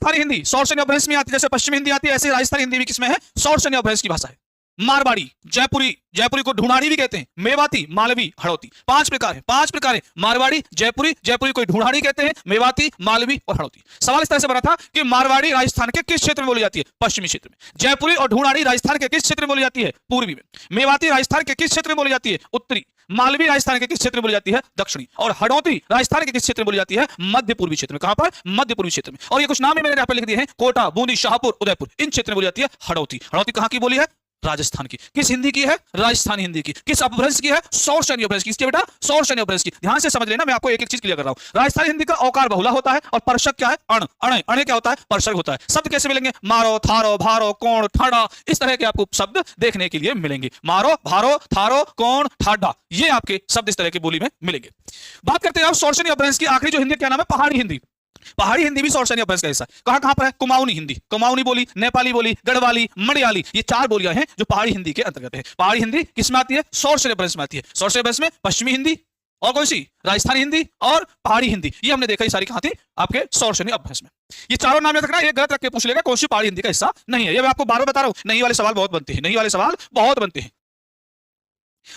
राजस्थानी हिंदी शौर्षणी अपभ्रंश में आती है, जैसे पश्चिमी हिंदी आती है ऐसे राजस्थानी हिंदी भी किसमें है, शौर्षणी अपभ्रंश की भाषा है। मारवाड़ी, जयपुरी, जयपुरी को ढूंढाड़ी भी कहते हैं, मेवाती, मालवी, हड़ौती, 5 प्रकार है, 5 प्रकार है। मारवाड़ी, जयपुरी, जयपुरी को ढूंढाड़ी कहते हैं, मेवाती, मालवी और हड़ौती। सवाल इस तरह से बना था कि मारवाड़ी राजस्थान के किस क्षेत्र में बोली जाती है, पश्चिमी क्षेत्र में। जयपुरी और ढूंढाड़ी राजस्थान के किस क्षेत्र में बोली जाती है, पूर्वी में। मेवाती राजस्थान के किस क्षेत्र में बोली जाती है, उत्तरी। मालवी राजस्थान के किस क्षेत्र में बोली जाती है, दक्षिणी। और हड़ौती राजस्थान के किस क्षेत्र में बोली जाती है, मध्य पूर्वी क्षेत्र में। कहां पर, मध्य पूर्वी क्षेत्र में। और ये कुछ नाम मैंने यहां पर लिख दिए हैं, कोटा, बूंदी, शाहपुर, उदयपुर, इन क्षेत्र में बोली जाती है हड़ौती। हड़ौती कहां की बोली है, राजस्थान की। किस हिंदी की है, राजस्थानी हिंदी की। किस अपभ्रंश की है, शौर्षणी अपभ्रंश की। इसके बेटा शौर्षणी अपभ्रंश की। ध्यान से समझ लेना, मैं आपको एक एक चीज क्लियर कर रहा हूं। राजस्थानी हिंदी का औकार बहुला होता है और परशक क्या है, अण। अणे, अणे क्या होता है, परशक होता है। शब्द कैसे मिलेंगे, मारो, थारो, भारो, कोण, ठाड़ा, इस तरह के आपको शब्द देखने के लिए मिलेंगे। मारो, भारो, थारो, कोण, ठाडा, ये आपके शब्द इस तरह की बोली में मिलेंगे। बात करते हैं अब शौर्षणी अपभ्रंश की। आखिरी जो हिंदी क्या नाम है, पहाड़ी हिंदी। पहाड़ी हिंदी भी शौर्षणी अपभ्रंश का हिस्सा है। कहां कहां पर है, कुमाऊनी हिंदी, कुमाऊनी बोली, नेपाली बोली, गढ़वाली, मलयाली, ये 4 बोलियां हैं जो पहाड़ी हिंदी के अंतर्गत है। पहाड़ी हिंदी किसमें आती है, शौर्षणी अपभ्रंश में आती है। शौर्षणी अपभ्रंश में पश्चिमी हिंदी और कौन सी, राजस्थानी हिंदी और पहाड़ी हिंदी, ये हमने देखा। ये सारी कहां थी, आपके शौर्षणी अपभ्रंश में। ये चारों नाम याद रखना, ये गलत रख के पूछ लेगा कौन सी पहाड़ी हिंदी का हिस्सा नहीं है। ये मैं आपको बार बार बता रहा हूं, नहीं वाले सवाल बहुत बनते हैं, नहीं वाले सवाल बहुत बनते हैं।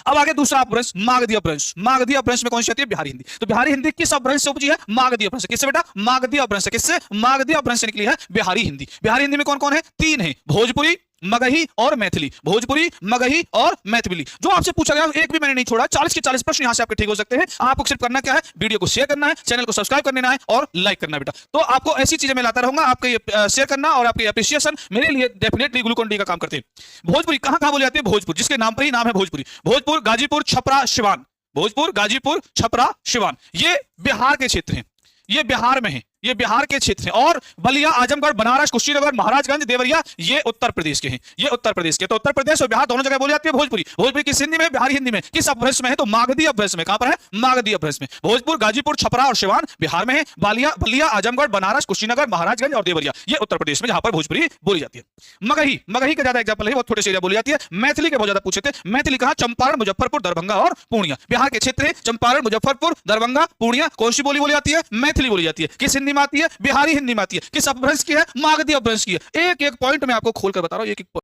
अब आगे दूसरा अपभ्रंश, मागधी अपभ्रंश। मागधी अपभ्रंश में कौन सी आती है, बिहारी हिंदी। तो बिहारी हिंदी किस अपभ्रंश से उपजी है, मागधी अपभ्रंश से। किससे बेटा, मागधी अपभ्रंश से। किससे, मागधी अपभ्रंश से निकली है बिहारी हिंदी। बिहारी हिंदी में कौन कौन है, 3 है, भोजपुरी, मगही और मैथिली। भोजपुरी, मगही और मैथिली। जो आपसे पूछा गया एक भी मैंने नहीं छोड़ा। 40 के 40 प्रश्न यहां से आपके ठीक हो सकते हैं। आपको सिर्फ करना क्या है, वीडियो को शेयर करना है, चैनल को सब्सक्राइब करना है और लाइक करना है बेटा। तो आपको ऐसी चीजें मैं लाता रहूंगा। आपके शेयर करना और आपके अप्रिसिएशन मेरे लिए डेफिनेटली ग्लूकोन डी का काम करते हैं। भोजपुरी कहां कहां बोली जाती है, भोजपुर, जिसके नाम पर ही नाम है भोजपुरी। भोजपुर, गाजीपुर, छपरा, सिवान। भोजपुर, गाजीपुर, छपरा, सिवान, ये बिहार के क्षेत्र हैं। ये बिहार में है, ये बिहार के क्षेत्र हैं। और बलिया, आजमगढ़, बनारस, कुशीनगर, महाराजगंज, देवरिया, ये उत्तर प्रदेश के हैं। ये उत्तर प्रदेश के। तो उत्तर प्रदेश और बिहार दोनों जगह बोली जाती है भोजपुरी। भोजपुरी किस हिंदी में, बिहारी हिंदी में। किस अपभ्रंश में है, तो मागधी अपभ्रंश में। कहां पर है, मागधी अपभ्रंश में। भोजपुर, गाजीपुर, छपरा और सिवान बिहार में है। बलिया, आजमगढ़, बनारस, कुशीनगर, महाराजगंज और देवरिया, ये उत्तर प्रदेश में, जहां पर भोजपुरी बोली जाती है। मगही, मगही का ज्यादा एग्जाम्पल है, बहुत छोटे से एरिया बोली जाती है। मैथिली के बहुत ज्यादा पूछे थे। मैथिली कहां, चंपारण, मुजफ्फरपुर, दरभंगा और पूर्णिया। बिहार के क्षेत्र है चंपारण, मुजफ्फरपुर, दरभंगा, पूर्णिया। कौन सी बोली बोली जाती है, मैथिली बोली जाती है। किस हिंदी में आती है, बिहारी हिंदी में आती है। किस अपभ्रंश की है, मागधी अपभ्रंश की है। एक एक पॉइंट में आपको खोलकर बता रहा हूं, एक एक